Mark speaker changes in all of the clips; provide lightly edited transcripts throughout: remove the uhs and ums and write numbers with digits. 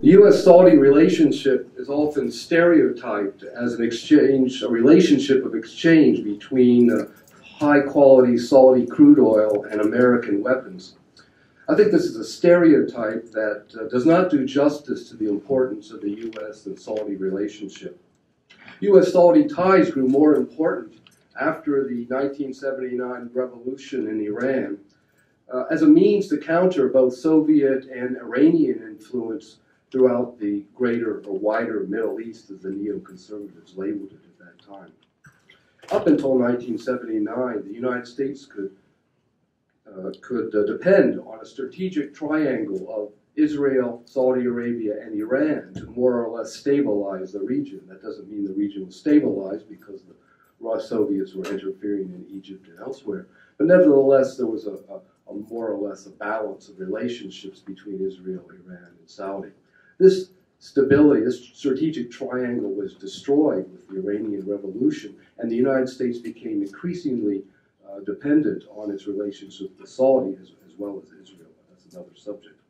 Speaker 1: The U.S.-Saudi relationship is often stereotyped as an exchange, a relationship of exchange between high-quality Saudi crude oil and American weapons. I think this is a stereotype that does not do justice to the importance of the U.S. and Saudi relationship. U.S.-Saudi ties grew more important after the 1979 revolution in Iran as a means to counter both Soviet and Iranian influence throughout the greater or wider Middle East, as the neoconservatives labeled it at that time. Up until 1979, the United States could depend on a strategic triangle of Israel, Saudi Arabia, and Iran to more or less stabilize the region. That doesn't mean the region was stabilized because the Soviets were interfering in Egypt and elsewhere. But nevertheless, there was a more or less a balance of relationships between Israel, Iran, and Saudi. This stability, this strategic triangle was destroyed with the Iranian Revolution, and the United States became increasingly dependent on its relationship with Saudi as well as Israel. That's another subject.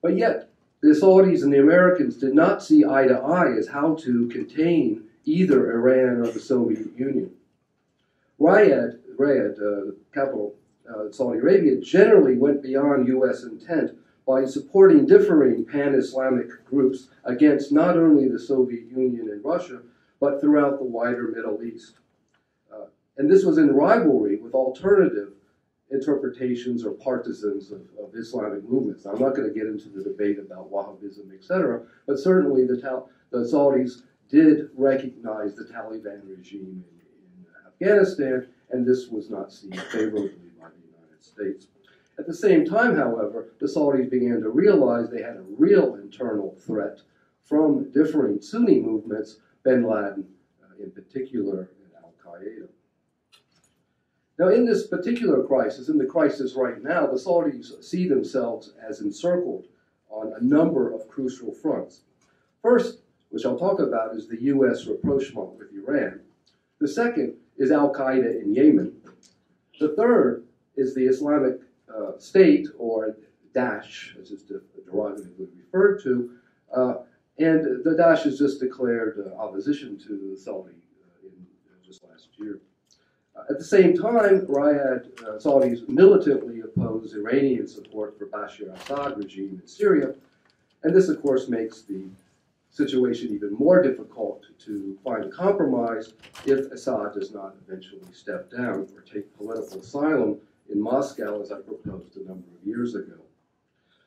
Speaker 1: But yet, the Saudis and the Americans did not see eye to eye as how to contain either Iran or the Soviet Union. Riyadh, the capital of Saudi Arabia, generally went beyond U.S. intent by supporting differing pan-Islamic groups against not only the Soviet Union and Russia, but throughout the wider Middle East. And this was in rivalry with alternative interpretations or partisans of Islamic movements. Now, I'm not going to get into the debate about Wahhabism, etc., but certainly the Saudis did recognize the Taliban regime in Afghanistan, and this was not seen favorably by the United States. At the same time, however, the Saudis began to realize they had a real internal threat from differing Sunni movements, bin Laden in particular, and al-Qaeda. Now, in this particular crisis, in the crisis right now, the Saudis see themselves as encircled on a number of crucial fronts. First, which I'll talk about, is the U.S. rapprochement with Iran. The second is al-Qaeda in Yemen. The third is the Islamic State, or Daesh, as it's derogatively referred to, and the Daesh has just declared opposition to the Saudi just last year. At the same time, Riyadh, Saudis militantly oppose Iranian support for Bashar al-Assad regime in Syria, and this, of course, makes the situation even more difficult to find a compromise if Assad does not eventually step down or take political asylum in Moscow, as I proposed a number of years ago.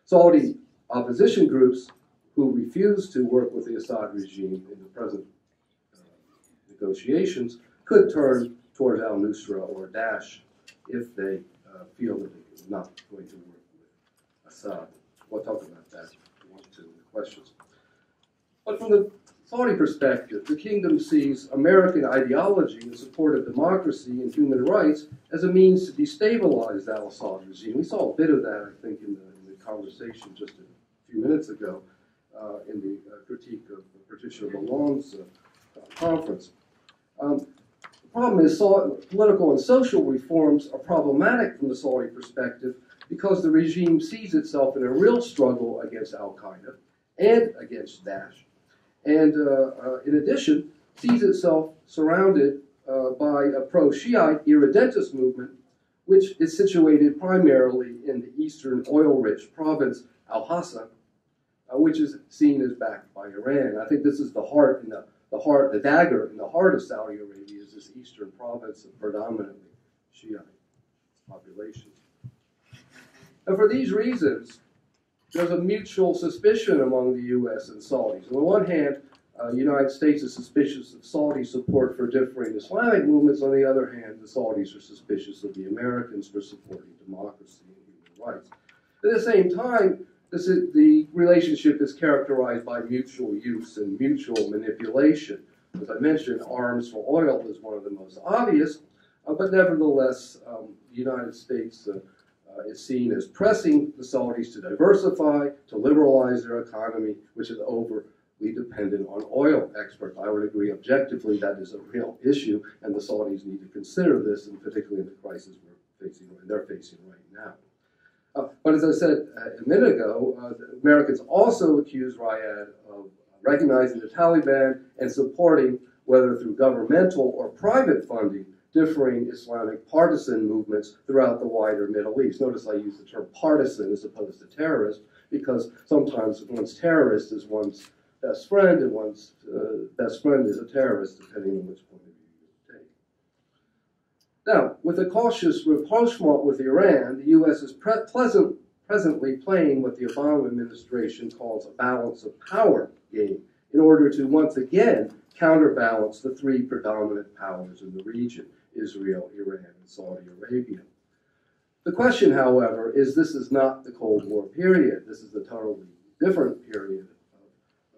Speaker 1: Saudi opposition groups who refuse to work with the Assad regime in the present negotiations could turn towards al-Nusra or Daesh if they feel that they're not going to work with Assad. We'll talk about that if you want to in the questions. But from the Saudi perspective, the kingdom sees American ideology in support of democracy and human rights as a means to destabilize the al-Assad regime. We saw a bit of that, I think, in the conversation just a few minutes ago in the critique of Patricia Mallone's conference. The problem is political and social reforms are problematic from the Saudi perspective because the regime sees itself in a real struggle against al-Qaeda and against Daesh. And in addition, sees itself surrounded by a pro-Shiite irredentist movement, which is situated primarily in the eastern oil-rich province, Al-Hassa, which is seen as backed by Iran. I think this is the dagger in the heart of Saudi Arabia is this eastern province of predominantly Shiite populations. And for these reasons, there's a mutual suspicion among the U.S. and Saudis. On the one hand, the United States is suspicious of Saudi support for differing Islamic movements. On the other hand, the Saudis are suspicious of the Americans for supporting democracy and human rights. At the same time, the relationship is characterized by mutual use and mutual manipulation. As I mentioned, arms for oil is one of the most obvious, but nevertheless, the United States is seen as pressing the Saudis to diversify, to liberalize their economy, which is overly dependent on oil exports. I would agree objectively that is a real issue, and the Saudis need to consider this, and particularly in the crisis they're facing right now. But as I said a minute ago, the Americans also accused Riyadh of recognizing the Taliban and supporting, whether through governmental or private funding, differing Islamic partisan movements throughout the wider Middle East. Notice I use the term partisan as opposed to terrorist, because sometimes one's terrorist is one's best friend, and one's best friend is a terrorist, depending on which point of view you take. Now, with a cautious rapprochement with Iran, the U.S. is presently playing what the Obama administration calls a balance of power game in order to once again counterbalance the three predominant powers in the region: Israel, Iran, and Saudi Arabia. The question, however, is this is not the Cold War period. This is a totally different period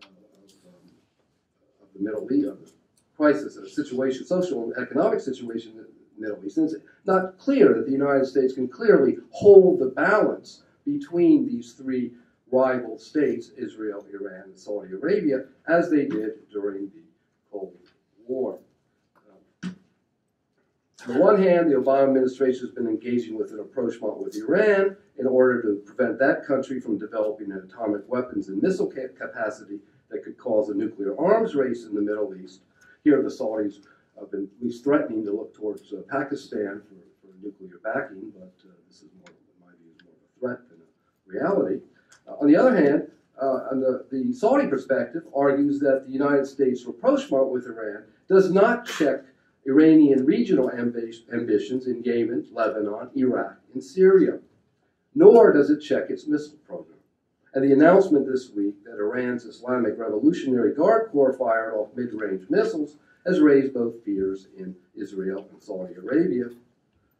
Speaker 1: of the Middle East, of the crisis, a situation, social and economic situation in the Middle East. And it's not clear that the United States can clearly hold the balance between these three rival states, Israel, Iran, and Saudi Arabia, as they did during the Cold War. On the one hand, the Obama administration has been engaging with an approachment with Iran in order to prevent that country from developing an atomic weapons and missile capacity that could cause a nuclear arms race in the Middle East. Here, the Saudis have been at least threatening to look towards Pakistan for nuclear backing, but this is more, in my view, more of a threat than a reality. On the other hand, on the Saudi perspective, argues that the United States' rapprochement with Iran does not check Iranian regional ambitions in Yemen, Lebanon, Iraq, and Syria, nor does it check its missile program. And the announcement this week that Iran's Islamic Revolutionary Guard Corps fired off mid-range missiles has raised both fears in Israel and Saudi Arabia.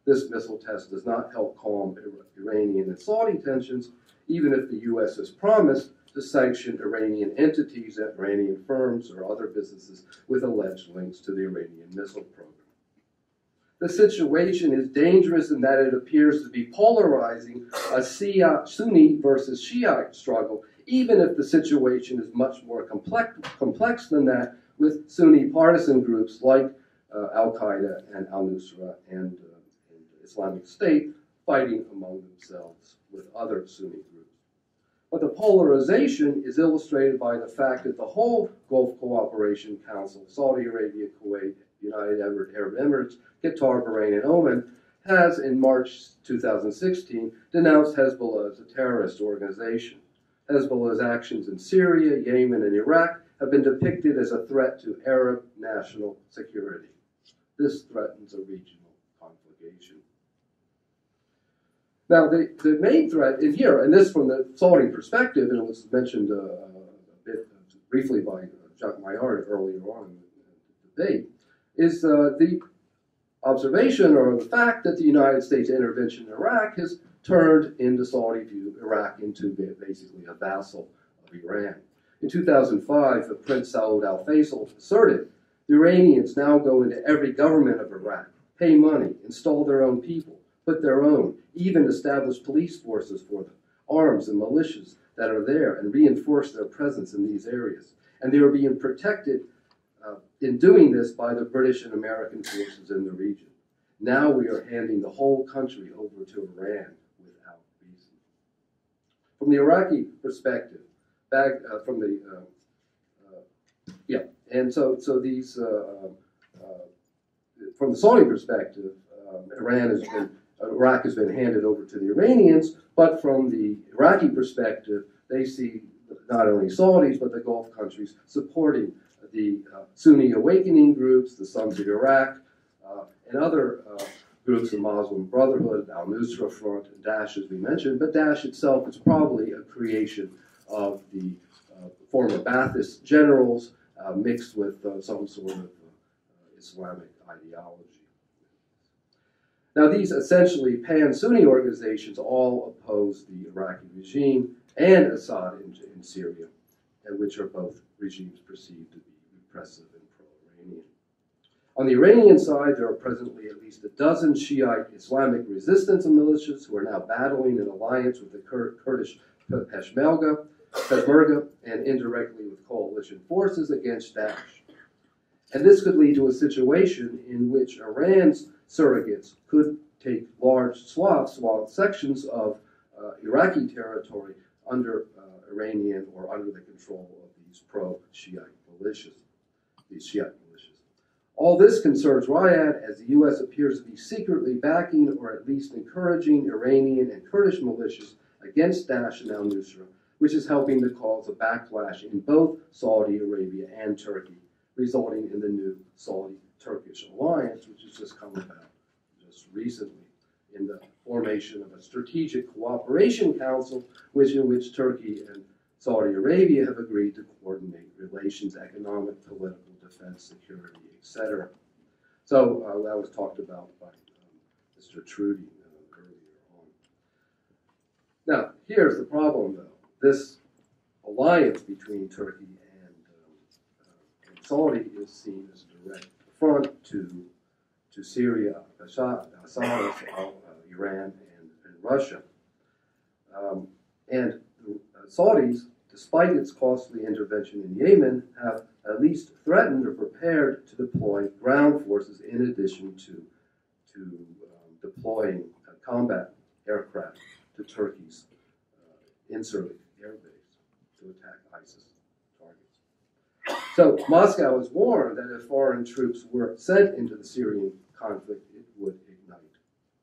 Speaker 1: This missile test does not help calm Iranian and Saudi tensions, even if the U.S. has promised to sanction Iranian entities, Iranian firms, or other businesses with alleged links to the Iranian missile program. The situation is dangerous in that it appears to be polarizing a Sunni versus Shiite struggle, even if the situation is much more complex than that, with Sunni partisan groups like Al-Qaeda and Al-Nusra and Islamic State fighting among themselves with other Sunni groups. But the polarization is illustrated by the fact that the whole Gulf Cooperation Council, Saudi Arabia, Kuwait, United Arab Emirates, Qatar, Bahrain, and Oman, has in March 2016 denounced Hezbollah as a terrorist organization. Hezbollah's actions in Syria, Yemen, and Iraq have been depicted as a threat to Arab national security. This threatens a regional conflagration. Now, the main threat in here, and this from the Saudi perspective, and it was mentioned a bit briefly by Jacques Maillard earlier on in the debate, is the observation or the fact that the United States intervention in Iraq has turned, into Saudi view, Iraq into basically a vassal of Iran. In 2005, the Prince Saud al-Faisal asserted, the Iranians now go into every government of Iraq, pay money, install their own people, put their own, even establish police forces for them, arms and militias that are there, and reinforce their presence in these areas. And they are being protected in doing this by the British and American forces in the region. Now we are handing the whole country over to Iran without reason. From the Iraqi perspective, from the Saudi perspective, Iraq has been handed over to the Iranians, but from the Iraqi perspective, they see not only Saudis, but the Gulf countries supporting the Sunni awakening groups, the Sons of Iraq, and other groups of Muslim Brotherhood, Al-Nusra Front, and Daesh, as we mentioned. But Daesh itself is probably a creation of the former Ba'athist generals mixed with some sort of Islamic ideology. Now, these essentially pan-Sunni organizations all oppose the Iraqi regime and Assad in Syria, and which are both regimes perceived to be repressive and pro-Iranian. On the Iranian side, there are presently at least a dozen Shiite Islamic resistance militias who are now battling in alliance with the Kurdish Peshmerga, and indirectly with coalition forces against Daesh. And this could lead to a situation in which Iran's surrogates could take large sections of Iraqi territory under Iranian or under the control of these pro-Shiite militias, All this concerns Riyadh as the U.S. appears to be secretly backing or at least encouraging Iranian and Kurdish militias against Daesh and al-Nusra, which is helping to cause a backlash in both Saudi Arabia and Turkey, resulting in the new Saudi-Turkish alliance, which has just come about just recently in the formation of a strategic cooperation council, in which Turkey and Saudi Arabia have agreed to coordinate relations, economic, political, defense, security, etc. So that was talked about by Mr. Trudy earlier on. Now, here's the problem, though. This alliance between Turkey and Saudi is seen as a direct affront to Syria, Assad, Iran, and Russia. And the Saudis, despite its costly intervention in Yemen, have at least threatened or prepared to deploy ground forces in addition to deploying combat aircraft to Turkey's Incirlik air base to attack ISIS targets. So Moscow has warned that if foreign troops were sent into the Syrian conflict, it would ignite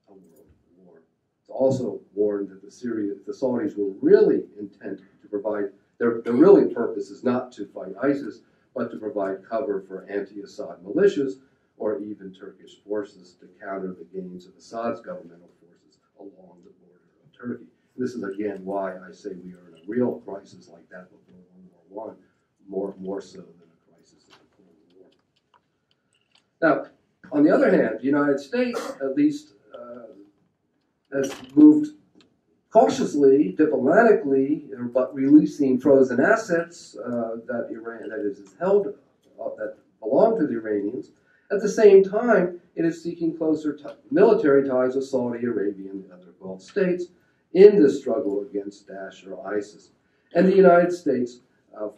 Speaker 1: a world war. It's also warned that the Saudis were really intent to provide, their really purpose is not to fight ISIS, but to provide cover for anti-Assad militias or even Turkish forces to counter the gains of Assad's governmental forces along the border of Turkey. And this is again why I say we are in a real crisis like that before World War I, more so than a crisis in the Cold War. Now, on the other hand, the United States at least has moved cautiously, diplomatically, but releasing frozen assets that Iran, that is held, that belong to the Iranians. At the same time, it is seeking closer military ties with Saudi Arabia and the other Gulf states in the struggle against Daesh or ISIS. And the United States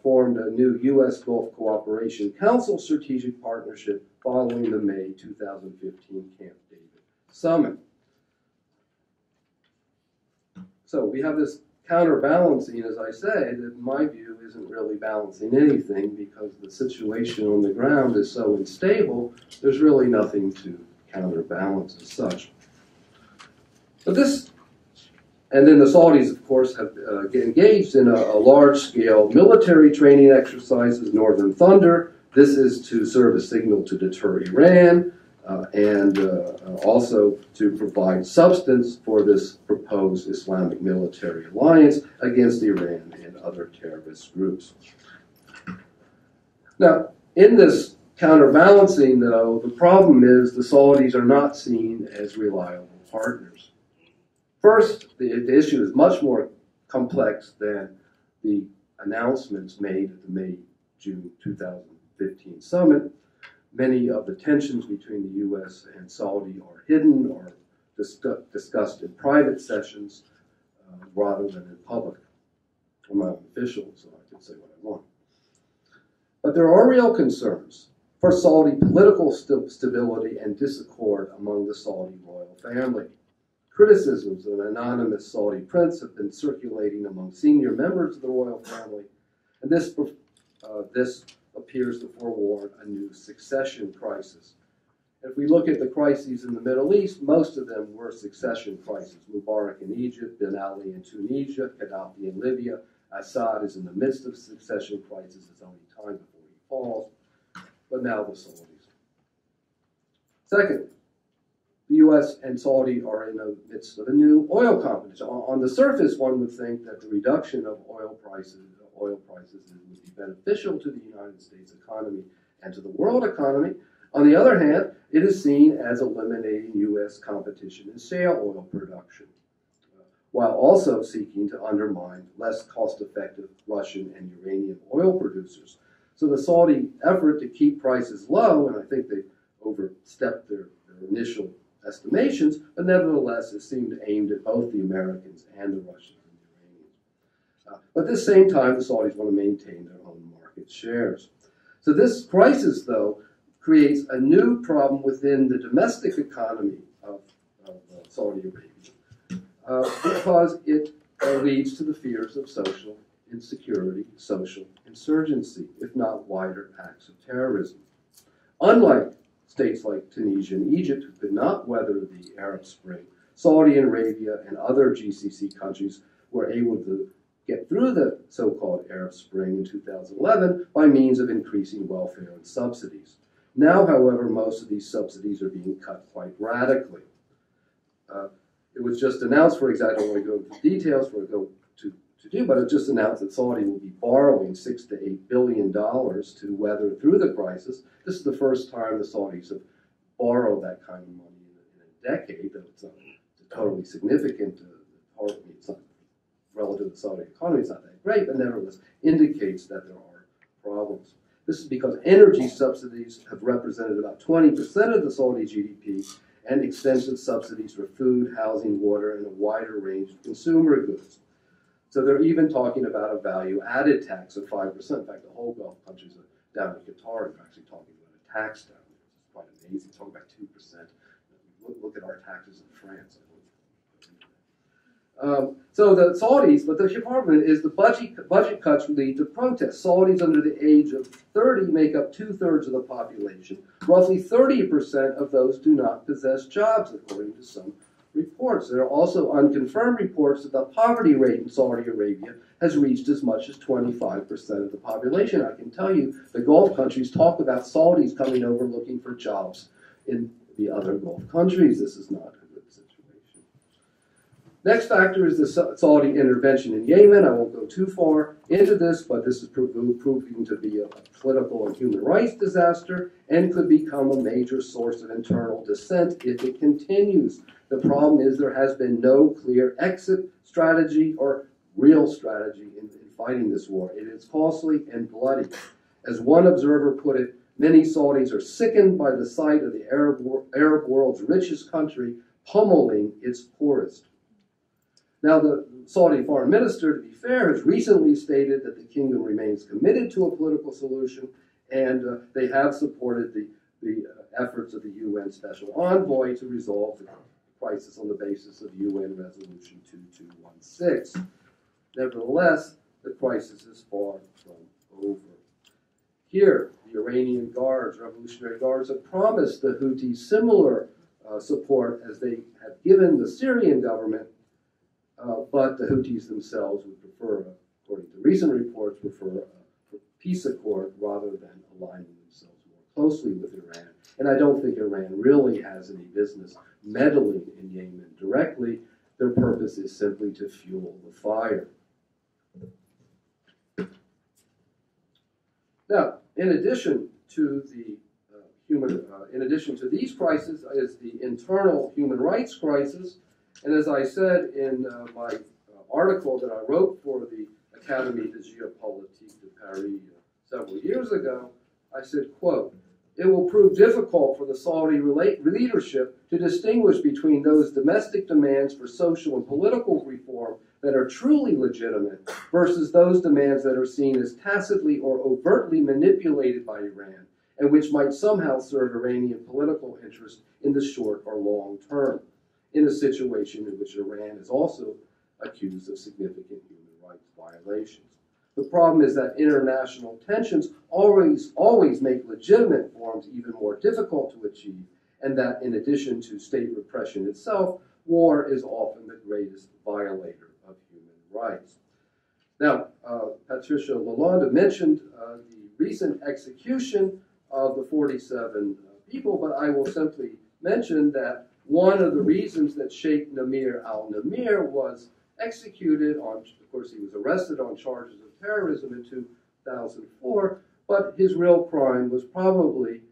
Speaker 1: formed a new U.S. Gulf Cooperation Council strategic partnership following the May 2015 Camp David Summit. So we have this counterbalancing, as I say, that in my view isn't really balancing anything because the situation on the ground is so unstable, there's really nothing to counterbalance as such. But this, and then the Saudis, of course, have engaged in a large-scale military training exercises, Northern Thunder. This is to serve a signal to deter Iran, and also to provide substance for this proposed Islamic military alliance against Iran and other terrorist groups. Now, in this counterbalancing, though, the problem is the Saudis are not seen as reliable partners. First, the issue is much more complex than the announcements made at the May-June 2015 summit. Many of the tensions between the U.S. and Saudi are hidden or discussed in private sessions rather than in public. I'm not an official, so I can say what I want. But there are real concerns for Saudi political stability and discord among the Saudi royal family. Criticisms of an anonymous Saudi prince have been circulating among senior members of the royal family, and this appears to forewarn a new succession crisis. If we look at the crises in the Middle East, most of them were succession crises. Mubarak in Egypt, Ben Ali in Tunisia, Gaddafi in Libya. Assad is in the midst of a succession crisis. It's only time before he falls. But now the Saudis. Second, the U.S. and Saudi are in the midst of a new oil competition. On the surface, one would think that the reduction of oil prices would be beneficial to the United States economy and to the world economy. On the other hand, it is seen as eliminating U.S. competition in shale oil production, while also seeking to undermine less cost-effective Russian and Iranian oil producers. So the Saudi effort to keep prices low, and I think they overstepped their initial estimations, but nevertheless it seemed aimed at both the Americans and the Russians and the Iranians. But at the same time, the Saudis want to maintain their own market shares. So this crisis, though, creates a new problem within the domestic economy of Saudi Arabia. because it leads to the fears of social insecurity, social insurgency, if not wider acts of terrorism. Unlike states like Tunisia and Egypt, who could not weather the Arab Spring, Saudi Arabia and other GCC countries were able to get through the so-called Arab Spring in 2011 by means of increasing welfare and subsidies. Now, however, most of these subsidies are being cut quite radically. It was just announced, for example, I don't want to go into details for go to do, but it just announced that Saudi will be borrowing $6 to $8 billion to weather through the crisis. This is the first time the Saudis have borrowed that kind of money in a decade. It's not totally significant. It's not relative to the Saudi economy. It's not that great, but nevertheless indicates that there are problems. This is because energy subsidies have represented about 20% of the Saudi GDP, and extensive subsidies for food, housing, water, and a wider range of consumer goods. So they're even talking about a value-added tax of 5%. In fact, the whole Gulf countries are down in Qatar are actually talking about a tax down there. It's quite amazing. Talking about 2%. Look at our taxes in France. So the Saudis, but the problem is the budget cuts lead to protests. Saudis under the age of 30 make up 2/3 of the population. Roughly 30% of those do not possess jobs, according to some reports. There are also unconfirmed reports that the poverty rate in Saudi Arabia has reached as much as 25% of the population. I can tell you the Gulf countries talk about Saudis coming over looking for jobs in the other Gulf countries. This is not a good situation. Next factor is the Saudi intervention in Yemen. I won't go too far into this, but this is proving to be a political and human rights disaster and could become a major source of internal dissent if it continues. The problem is there has been no clear exit strategy or real strategy in fighting this war. It is costly and bloody. As one observer put it, many Saudis are sickened by the sight of the Arab world's richest country pummeling its poorest. Now, the Saudi foreign minister, to be fair, has recently stated that the kingdom remains committed to a political solution, and they have supported the efforts of the UN Special Envoy to resolve the crisis on the basis of UN Resolution 2216. Nevertheless, the crisis is far from over. Here, the Iranian Guards, Revolutionary Guards, have promised the Houthis similar support as they have given the Syrian government, but the Houthis themselves would prefer, according to recent reports, a peace accord rather than aligning themselves more closely with Iran. And I don't think Iran really has any business meddling in Yemen directly. Their purpose is simply to fuel the fire. Now, in addition to these crises, is the internal human rights crisis. And as I said in my article that I wrote for the Académie de Géopolitique de Paris several years ago, I said, quote, "It will prove difficult for the Saudi leadership to distinguish between those domestic demands for social and political reform that are truly legitimate versus those demands that are seen as tacitly or overtly manipulated by Iran and which might somehow serve Iranian political interest in the short or long term, in a situation in which Iran is also accused of significant human rights violations. The problem is that international tensions always make legitimate forms even more difficult to achieve, and that in addition to state repression itself, war is often the greatest violator of human rights." Now, Patricia Lalonde mentioned the recent execution of the 47 people, but I will simply mention that one of the reasons that Sheikh Namir al-Namir was executed on, of course, he was arrested on charges of terrorism in 2004, but his real crime was probably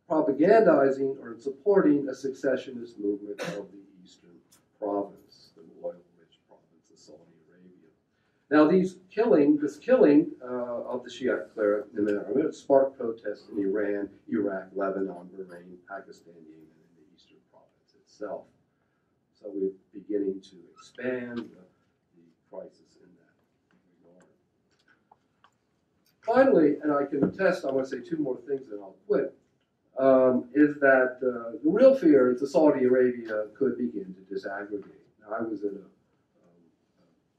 Speaker 1: propagandizing or supporting a secessionist movement of the eastern province, the oil-rich province of Saudi Arabia. Now, this killing of the Shiite cleric Namir al-Namir sparked protests in Iran, Iraq, Lebanon, Bahrain, Pakistan, Yemen, and the eastern province itself. So we're beginning to expand the crisis in that regard. Finally, and I can attest, I want to say two more things and I'll quit. is that the real fear is that Saudi Arabia could begin to disaggregate. Now, I was at a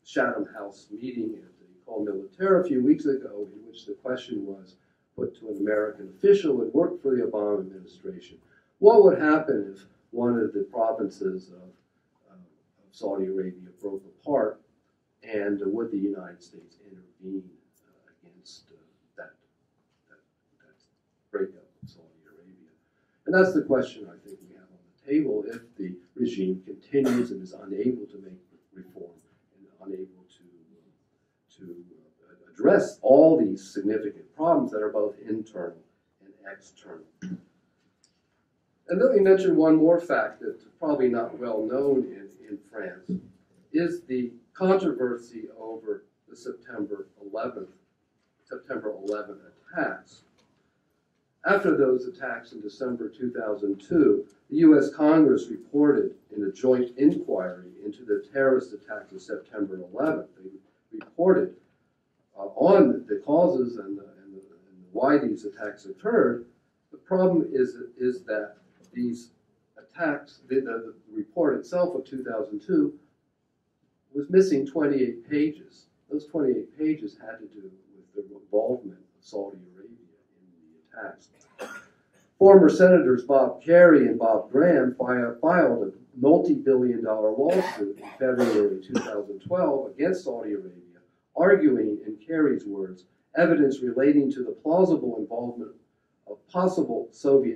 Speaker 1: Chatham House meeting at the École Militaire a few weeks ago, in which the question was put to an American official who had worked for the Obama administration: what would happen if one of the provinces of Saudi Arabia broke apart, and would the United States intervene against that breakup of Saudi Arabia? And that's the question I think we have on the table if the regime continues and is unable to make reform and unable to address all these significant problems that are both internal and external. And let me mention one more fact that's probably not well known in France, is the controversy over the September 11th attacks. After those attacks in December 2002, the U.S. Congress reported in a joint inquiry into the terrorist attacks of September 11th. They reported on the causes and why these attacks occurred. The problem is that these attacks, the report itself of 2002, was missing 28 pages. Those 28 pages had to do with the involvement of Saudi Arabia in the attacks. Former Senators Bob Kerrey and Bob Graham filed a multi-billion-dollar lawsuit in February 2012 against Saudi Arabia, arguing, in Kerry's words, evidence relating to the plausible involvement of possible Saudi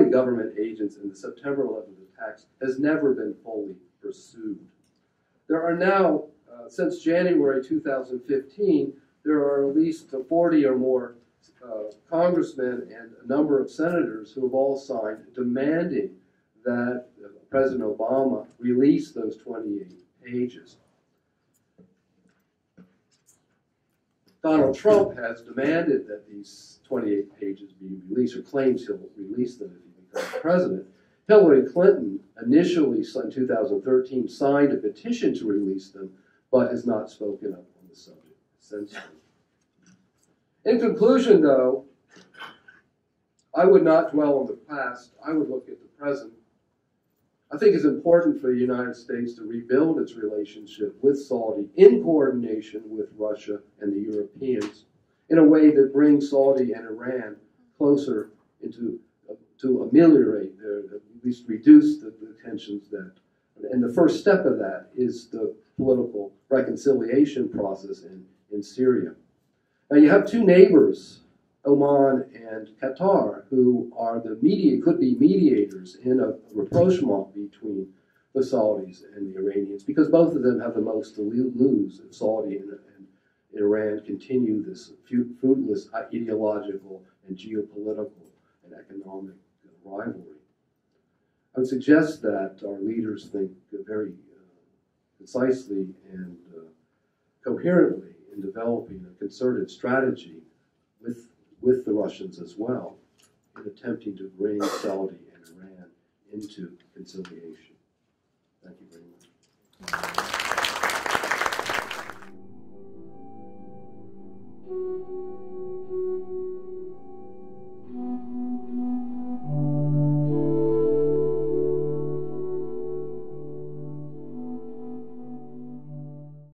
Speaker 1: government agents in the September 11th attacks has never been fully pursued. There are now, since January 2015, there are at least 40 or more congressmen and a number of senators who have all signed demanding that President Obama release those 28 pages. Donald Trump has demanded that these 28 pages be released, or claims he'll release them if he becomes president. Hillary Clinton initially, in 2013, signed a petition to release them, but has not spoken up on the subject since then. In conclusion, though, I would not dwell on the past. I would look at the present. I think it's important for the United States to rebuild its relationship with Saudi in coordination with Russia and the Europeans in a way that brings Saudi and Iran closer to ameliorate, at least reduce the tensions that, and the first step of that is the political reconciliation process in Syria. Now you have two neighbors, Oman and Qatar, who are could be mediators in a rapprochement between the Saudis and the Iranians, because both of them have the most to lose if Saudi and Iran continue this fruitless ideological and geopolitical and economic rivalry. I would suggest that our leaders think very concisely and coherently in developing a concerted strategy with the Russians as well in attempting to bring Saudi and Iran into conciliation. Thank you very much.